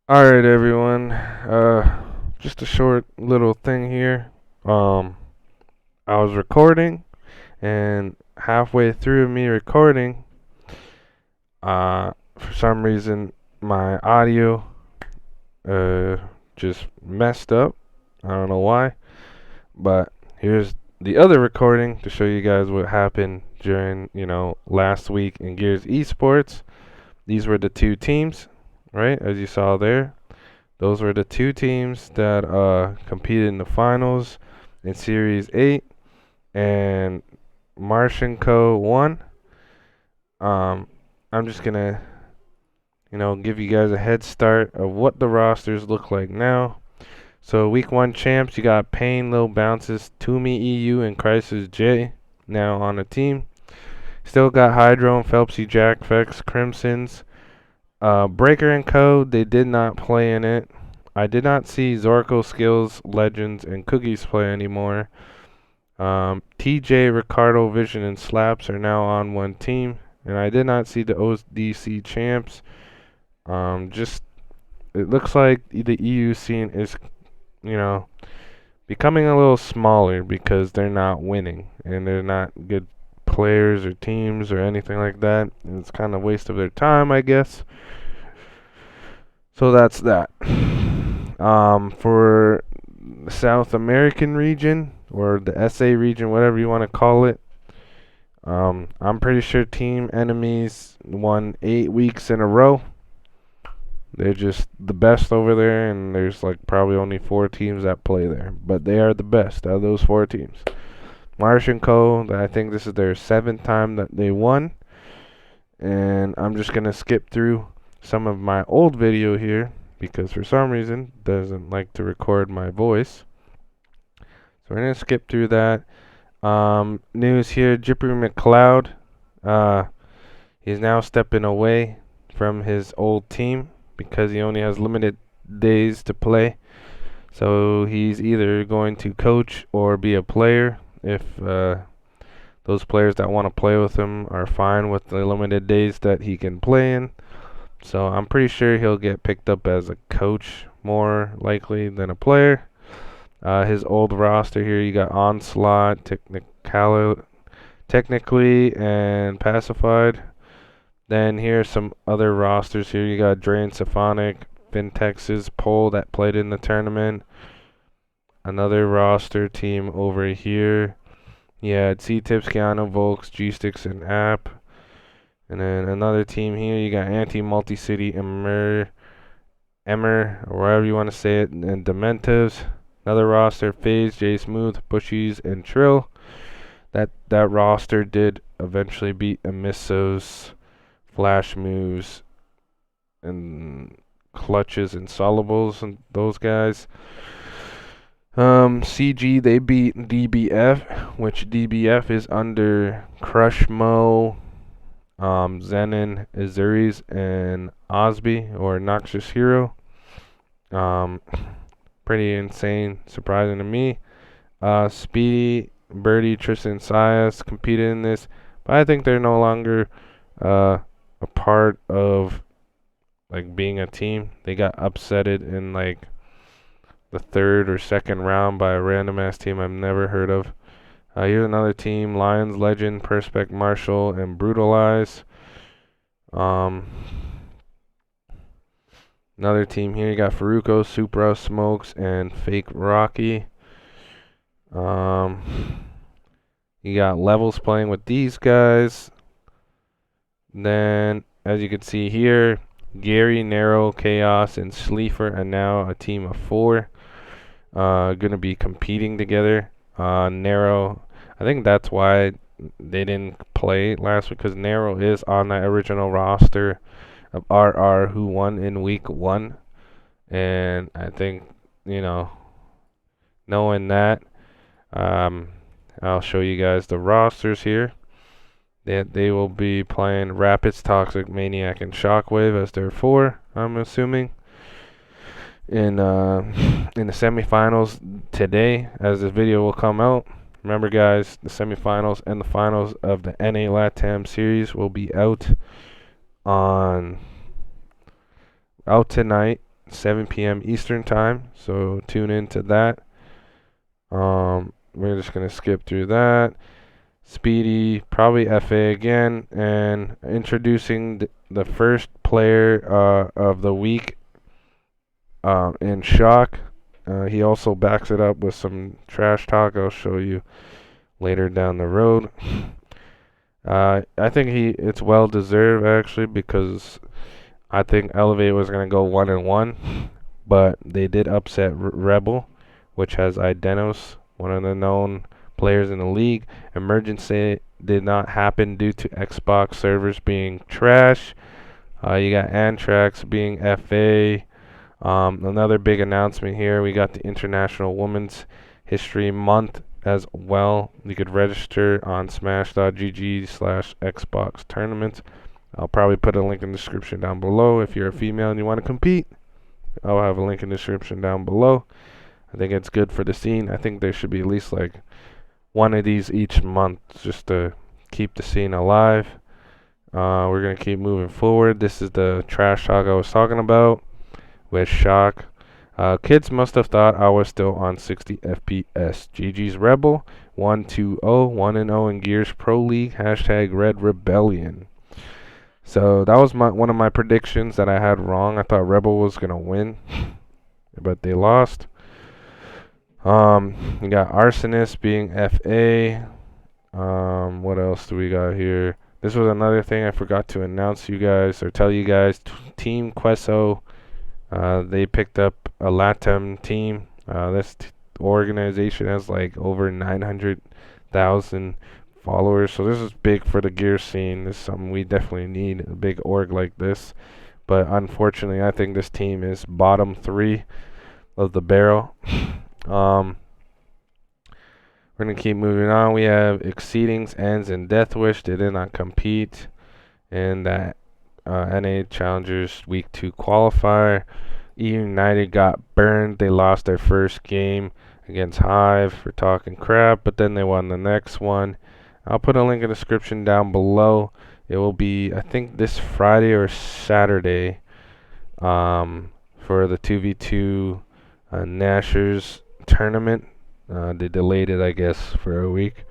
Alright everyone, just a short little thing here. I was recording, and halfway through me recording, for some reason my audio just messed up. I don't know why, but here's the other recording to show you guys what happened during, last week in Gears eSports. These were the two teams, right, as you saw there. Those were the two teams that competed in the finals in Series 8, and Martian Co. won. I'm just gonna, give you guys a head start of what the rosters look like now. So Week 1 champs, you got Payne, Lil Bounces, Toomey EU, and Crisis J now on the team. Still got Hydro and Phelpsy, Jack, Vex, Crimsons. Breaker and Co. They did not play in it. I did not see Zorko, Skills, Legends, and Cookies play anymore. TJ, Ricardo, Vision, and Slaps are now on one team. And I did not see the ODC champs. Just, it looks like the EU scene is, becoming a little smaller because they're not winning. And they're not good players or teams or anything like that. And it's kind of a waste of their time, I guess. So that's that. For the South American region, or the SA region, whatever you want to call it, I'm pretty sure Team Enemies won 8 weeks in a row. They're just the best over there, and there's like probably only 4 teams that play there, but they are the best out of those 4 teams. Martian Co., I think this is their 7th time that they won, and I'm just gonna skip through some of my old video here because for some reason it doesn't like to record my voice. So we're gonna skip through that. News here: Jipper McLeod, he's now stepping away from his old team because he only has limited days to play. So he's either going to coach or be a player if those players that want to play with him are fine with the limited days that he can play in. So I'm pretty sure he'll get picked up as a coach more likely than a player. His old roster here, you got Onslaught, Technically, and Pacified. Then here's some other rosters here. You got Drain, Symphonic, Fintex's Pole that played in the tournament. Another roster team over here. Yeah, C-Tips, Keanu, Volks, G-Sticks, and App. And then another team here, you got Multi-City, Emmer, or whatever you want to say it, and Dementives. Another roster, FaZe, J Smooth, Bushies, and Trill. That roster did eventually beat Amisso's Flash Moves and Clutches and Solubles and those guys. CG, they beat DBF, which DBF is under Crushmo, Zenon, Azuris, and Osby, or Noxious Hero. Pretty insane, surprising to me. Speedy, Birdie, Tristan, Sias competed in this, but I think they're no longer a part of like being a team. They got upsetted in like the 3rd or 2nd round by a random ass team I've never heard of. Here's another team: Lions, Legend, Perspect, Marshall, and Brutalize. Another team here, you got Faruko, Supra, Smokes, and Fake Rocky. You got Levels playing with these guys. Then, as you can see here, Gary, Narrow, Chaos, and Sleefer are now a team of 4. Gonna be competing together. Narrow, I think that's why they didn't play last week, because Narrow is on that original roster of RR who won in week 1. And I think, knowing that, I'll show you guys the rosters here. They will be playing Rapids, Toxic, Maniac, and Shockwave as their 4, I'm assuming. In the semifinals today, as this video will come out. Remember, guys, the semifinals and the finals of the NA LATAM series will be out tonight, 7 p.m. Eastern time. So tune into that. We're just gonna skip through that. Speedy, probably FA again, and introducing the first player of the week in Shock. He also backs it up with some trash talk I'll show you later down the road. I think it's well deserved actually, because I think Elevate was gonna go 1-1, but they did upset Rebel, which has Idenos, one of the known players in the league. Emergency did not happen due to Xbox servers being trash. You got Anthrax being FA. Another big announcement here, we got the International Women's History Month as well. You could register on smash.gg/Xbox tournaments. I'll probably put a link in the description down below. If you're a female and you want to compete, I'll have a link in the description down below. I think it's good for the scene. I think there should be at least like one of these each month just to keep the scene alive. We're going to keep moving forward. This is the trash talk I was talking about with Shock. Kids must have thought I was still on 60 FPS. GG's Rebel 1-2-0, 1-0 in Gears Pro League. #Red Rebellion. So that was one of my predictions that I had wrong. I thought Rebel was gonna win, but they lost. You got Arsonist being FA. What else do we got here? This was another thing I forgot to announce you guys or tell you guys. Team Queso, they picked up a LATAM team. This organization has like over 900,000 followers, so this is big for the gear scene. This is something we definitely need, a big org like this. But unfortunately, I think this team is bottom 3 of the barrel. We're gonna keep moving on. We have Exceedings, Ends, and Deathwish. They did not compete in that NA Challengers Week 2 qualifier. E United got burned. They lost their first game against Hive for talking crap, but then they won the next one. I'll put a link in the description down below. It will be, I think, this Friday or Saturday for the 2v2 Nashers tournament. They delayed it, I guess, for a week.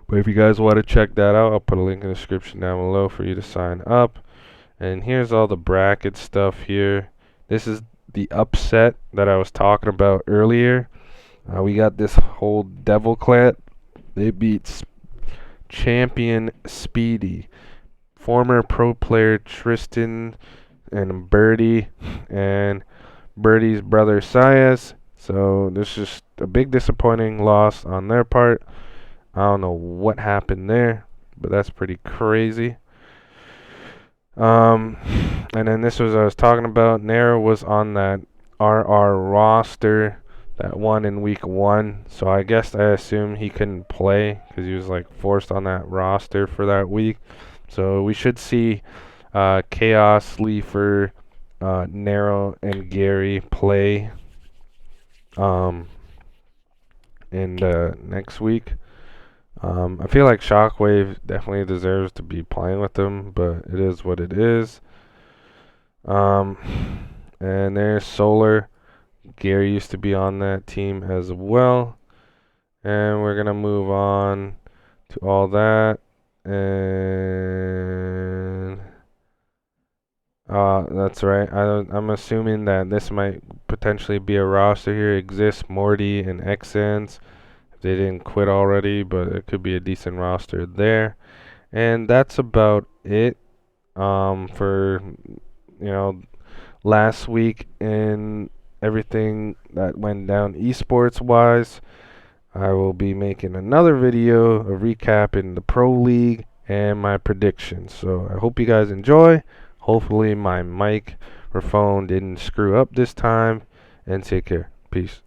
But if you guys want to check that out, I'll put a link in the description down below for you to sign up. And here's all the bracket stuff here. This is the upset that I was talking about earlier. We got this whole Devil Clan. They beat champion Speedy, former pro player Tristan, and Birdie, and Birdie's brother Sias. So this is a big disappointing loss on their part. I don't know what happened there, but that's pretty crazy. And then this was I was talking about. Nero was on that RR roster that won in week 1. So I guess I assume he couldn't play because he was like forced on that roster for that week. So we should see Chaos, Sleefer, Nero, and Gary play in next week. I feel like Shockwave definitely deserves to be playing with them, but it is what it is. And there's Solar. Gary used to be on that team as well. And we're going to move on to all that. And that's right. I'm assuming that this might potentially be a roster here. Exists, Morty, and Xens. They didn't quit already, but it could be a decent roster there. And that's about it for last week and everything that went down esports wise. I will be making another video, a recap in the Pro League and my predictions. So I hope you guys enjoy. Hopefully my microphone didn't screw up this time, and take care. Peace.